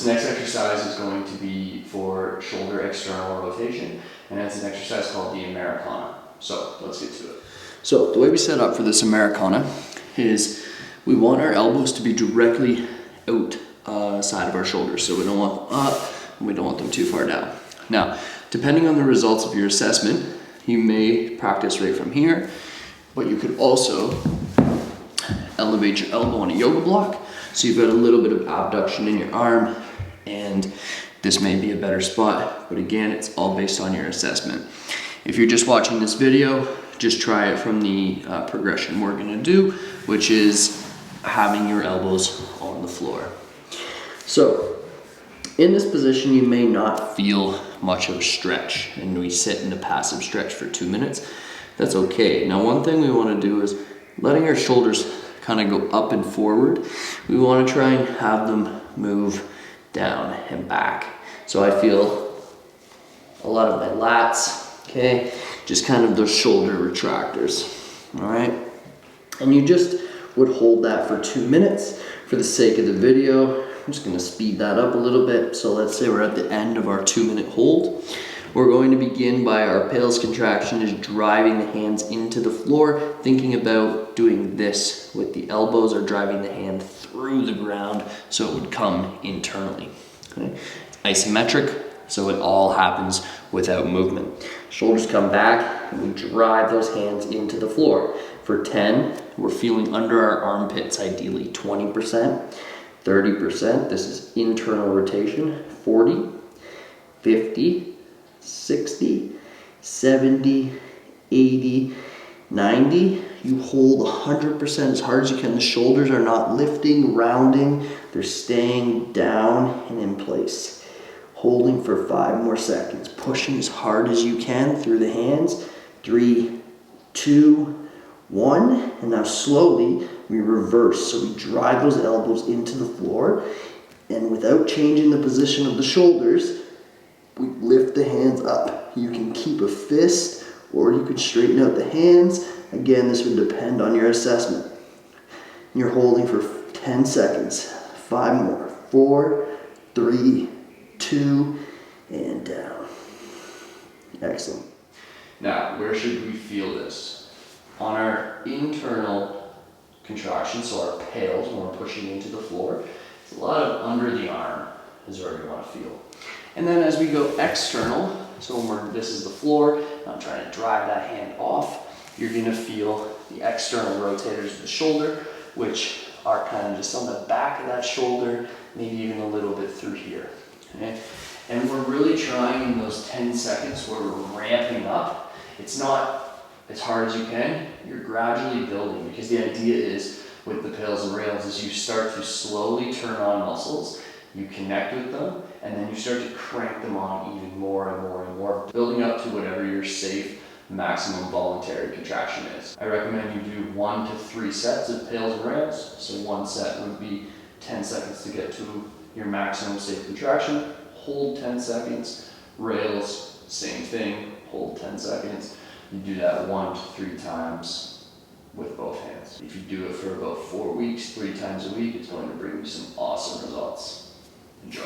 This next exercise is going to be for shoulder external rotation, and it's an exercise called the Americana. So let's get to it. So the way we set up for this Americana is we want our elbows to be directly out side of our shoulders. So we don't want them up and we don't want them too far down. Now, depending on the results of your assessment, you may practice right from here, but you could also elevate your elbow on a yoga block. So you've got a little bit of abduction in your arm, and this may be a better spot, but again, it's all based on your assessment. If you're just watching this video, just try it from the progression we're gonna do, which is having your elbows on the floor. So in this position, you may not feel much of a stretch, and we sit in a passive stretch for 2 minutes. That's okay. Now, one thing we wanna do is letting our shoulders kind of go up and forward. We want to try and have them move down and back. So I feel a lot of my lats, okay? Just kind of those shoulder retractors, all right? And you just would hold that for 2 minutes. For the sake of the video, I'm just gonna speed that up a little bit. So let's say we're at the end of our 2-minute hold. We're going to begin by our patelis contraction is driving the hands into the floor, thinking about doing this with the elbows or driving the hand through the ground so it would come internally. Okay? It's isometric, so it all happens without movement. Shoulders come back and we drive those hands into the floor. For 10, we're feeling under our armpits ideally, 20%, 30%, this is internal rotation, 40, 50, 60, 70, 80, 90. You hold 100% as hard as you can. The shoulders are not lifting, rounding. They're staying down and in place. Holding for 5 more seconds. Pushing as hard as you can through the hands. 3, 2, 1. And now slowly we reverse. So we drive those elbows into the floor. And without changing the position of the shoulders, we lift the hands up. You can keep a fist or you could straighten out the hands. Again, this would depend on your assessment. You're holding for 10 seconds. 5 more. 4, 3, 2, and down. Excellent. Now, where should we feel this? On our internal contraction, so our patelis when we're pushing into the floor. It's a lot of under the arm is where we want to feel. And then as we go external, so when this is the floor, I'm trying to drive that hand off, you're gonna feel the external rotators of the shoulder, which are kind of just on the back of that shoulder, maybe even a little bit through here, okay? And we're really trying in those 10 seconds where we're ramping up. It's not as hard as you can, you're gradually building, because the idea is with the patelis and rails is you start to slowly turn on muscles, you connect with them, and then you start to crank them on even more and more and more, building up to whatever your safe maximum voluntary contraction is. I recommend you do 1 to 3 sets of patelis and rails. So 1 set would be 10 seconds to get to your maximum safe contraction, hold 10 seconds, rails, same thing, hold 10 seconds. You do that 1 to 3 times with both hands. If you do it for about 4 weeks, 3 times a week, it's going to bring you some awesome results. Enjoy.